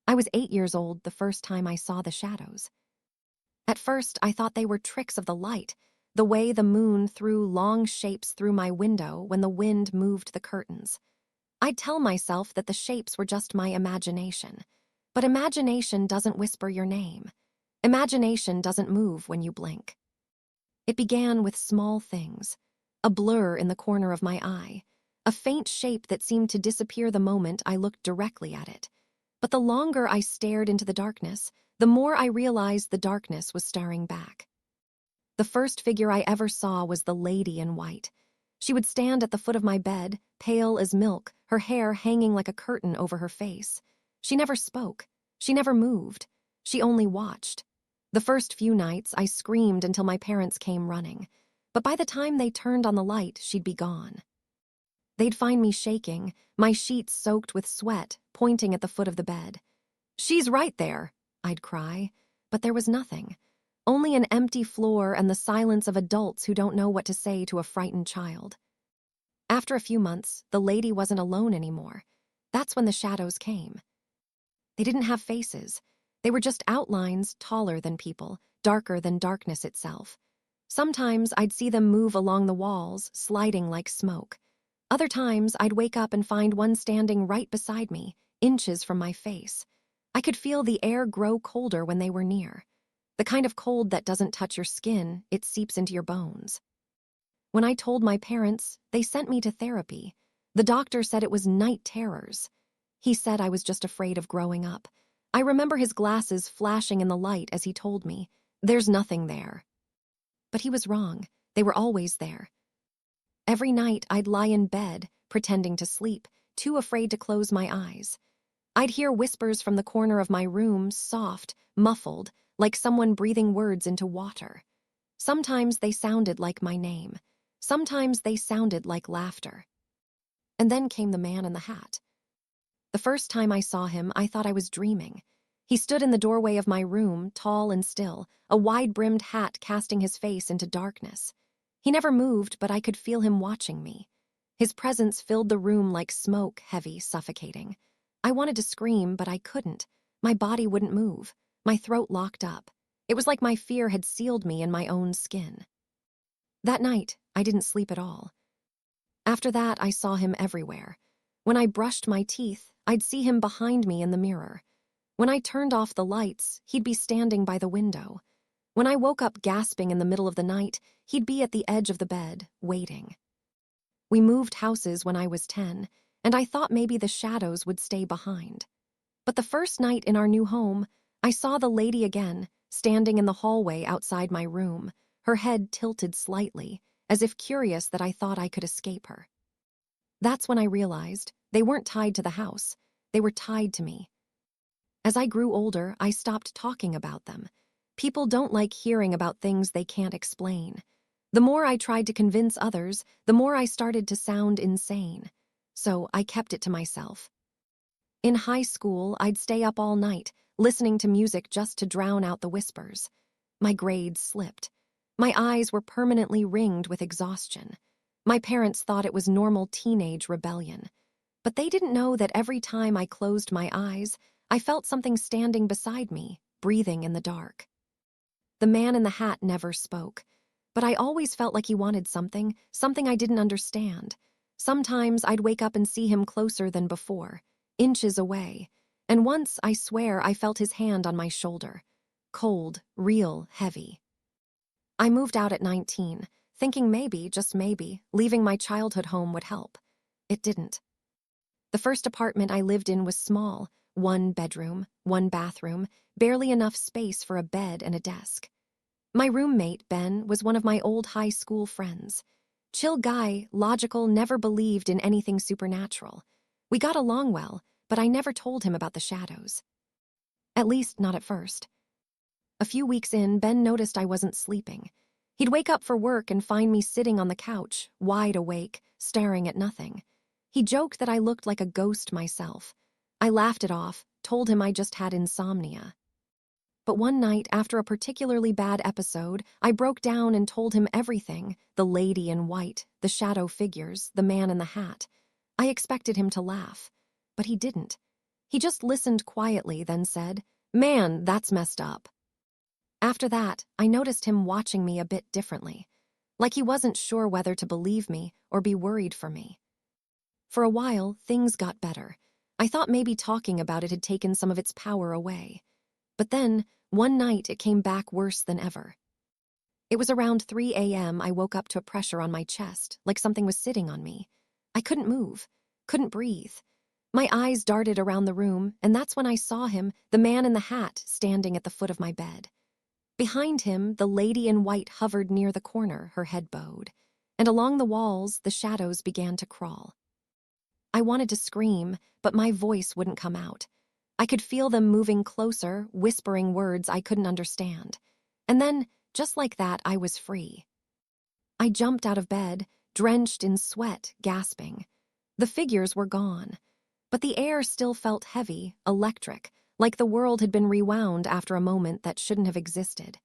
I was 8 years old the first time I saw the shadows. At first, I thought they were tricks of the light, the way the moon threw long shapes through my window when the wind moved the curtains. I'd tell myself that the shapes were just my imagination. But imagination doesn't whisper your name. Imagination doesn't move when you blink. It began with small things. A blur in the corner of my eye. A faint shape that seemed to disappear the moment I looked directly at it. But the longer I stared into the darkness, the more I realized the darkness was staring back. The first figure I ever saw was the lady in white. She would stand at the foot of my bed, pale as milk, her hair hanging like a curtain over her face. She never spoke. She never moved. She only watched. The first few nights, I screamed until my parents came running. But by the time they turned on the light, she'd be gone. They'd find me shaking, my sheets soaked with sweat, pointing at the foot of the bed. "She's right there," I'd cry. But there was nothing. Only an empty floor and the silence of adults who don't know what to say to a frightened child. After a few months, the lady wasn't alone anymore. That's when the shadows came. They didn't have faces. They were just outlines taller than people, darker than darkness itself. Sometimes I'd see them move along the walls, sliding like smoke. Other times I'd wake up and find one standing right beside me, inches from my face. I could feel the air grow colder when they were near. The kind of cold that doesn't touch your skin, it seeps into your bones. When I told my parents, they sent me to therapy. The doctor said it was night terrors. He said I was just afraid of growing up. I remember his glasses flashing in the light as he told me, "There's nothing there." But he was wrong. They were always there. Every night I'd lie in bed, pretending to sleep, too afraid to close my eyes. I'd hear whispers from the corner of my room, soft, muffled, like someone breathing words into water. Sometimes they sounded like my name. Sometimes they sounded like laughter. And then came the man in the hat. The first time I saw him, I thought I was dreaming. He stood in the doorway of my room, tall and still, a wide-brimmed hat casting his face into darkness. He never moved, but I could feel him watching me. His presence filled the room like smoke, heavy, suffocating. I wanted to scream, but I couldn't. My body wouldn't move. My throat locked up. It was like my fear had sealed me in my own skin. That night, I didn't sleep at all. After that, I saw him everywhere. When I brushed my teeth, I'd see him behind me in the mirror. When I turned off the lights, he'd be standing by the window. When I woke up gasping in the middle of the night, he'd be at the edge of the bed, waiting. We moved houses when I was 10, and I thought maybe the shadows would stay behind. But the first night in our new home, I saw the lady again, standing in the hallway outside my room, her head tilted slightly, as if curious that I thought I could escape her. That's when I realized they weren't tied to the house. They were tied to me. As I grew older, I stopped talking about them. People don't like hearing about things they can't explain. The more I tried to convince others, the more I started to sound insane. So I kept it to myself. In high school, I'd stay up all night, listening to music just to drown out the whispers. My grades slipped. My eyes were permanently ringed with exhaustion. My parents thought it was normal teenage rebellion. But they didn't know that every time I closed my eyes, I felt something standing beside me, breathing in the dark. The man in the hat never spoke, but I always felt like he wanted something I didn't understand. Sometimes I'd wake up and see him closer than before, inches away, and once, I swear, I felt his hand on my shoulder. Cold, real, heavy. I moved out at 19, thinking maybe, just maybe, leaving my childhood home would help. It didn't. The first apartment I lived in was small, 1 bedroom, 1 bathroom, barely enough space for a bed and a desk. My roommate, Ben, was one of my old high school friends. Chill guy, logical, never believed in anything supernatural. We got along well, but I never told him about the shadows. At least, not at first. A few weeks in, Ben noticed I wasn't sleeping. He'd wake up for work and find me sitting on the couch, wide awake, staring at nothing. He joked that I looked like a ghost myself. I laughed it off, told him I just had insomnia. But one night, after a particularly bad episode, I broke down and told him everything, the lady in white, the shadow figures, the man in the hat. I expected him to laugh, but he didn't. He just listened quietly, then said, "Man, that's messed up." After that, I noticed him watching me a bit differently, like he wasn't sure whether to believe me or be worried for me. For a while, things got better. I thought maybe talking about it had taken some of its power away. But then, one night, it came back worse than ever. It was around 3 a.m. I woke up to a pressure on my chest, like something was sitting on me. I couldn't move, couldn't breathe. My eyes darted around the room, and that's when I saw him, the man in the hat, standing at the foot of my bed. Behind him, the lady in white hovered near the corner, her head bowed. And along the walls, the shadows began to crawl. I wanted to scream, but my voice wouldn't come out. I could feel them moving closer, whispering words I couldn't understand. And then, just like that, I was free. I jumped out of bed, drenched in sweat, gasping. The figures were gone, but the air still felt heavy, electric, like the world had been rewound after a moment that shouldn't have existed.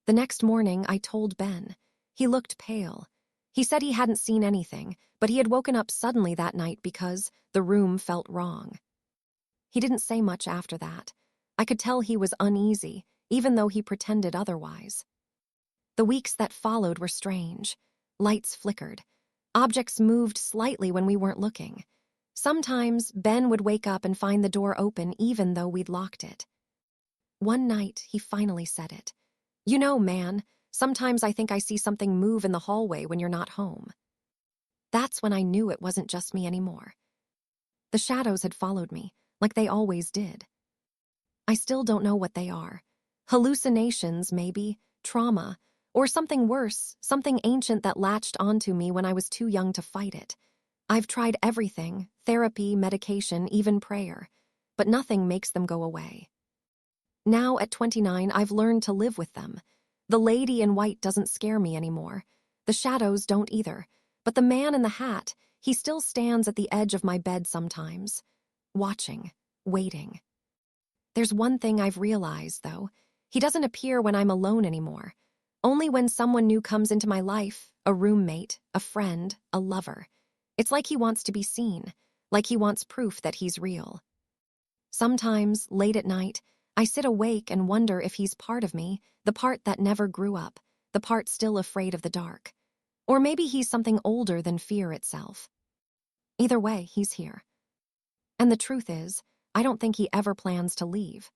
The next morning, I told Ben. He looked pale. He said he hadn't seen anything, but he had woken up suddenly that night because the room felt wrong. He didn't say much after that. I could tell he was uneasy, even though he pretended otherwise. The weeks that followed were strange. Lights flickered. Objects moved slightly when we weren't looking. Sometimes, Ben would wake up and find the door open even though we'd locked it. One night, he finally said it. "You know, man, sometimes I think I see something move in the hallway when you're not home." That's when I knew it wasn't just me anymore. The shadows had followed me, like they always did. I still don't know what they are. Hallucinations, maybe, trauma, or something worse, something ancient that latched onto me when I was too young to fight it. I've tried everything, therapy, medication, even prayer, but nothing makes them go away. Now, at 29, I've learned to live with them. The lady in white doesn't scare me anymore. The shadows don't either. But the man in the hat, he still stands at the edge of my bed sometimes, watching, waiting. There's one thing I've realized, though. He doesn't appear when I'm alone anymore. Only when someone new comes into my life, a roommate, a friend, a lover. It's like he wants to be seen, like he wants proof that he's real. Sometimes, late at night, I sit awake and wonder if he's part of me, the part that never grew up, the part still afraid of the dark. Or maybe he's something older than fear itself. Either way, he's here. And the truth is, I don't think he ever plans to leave.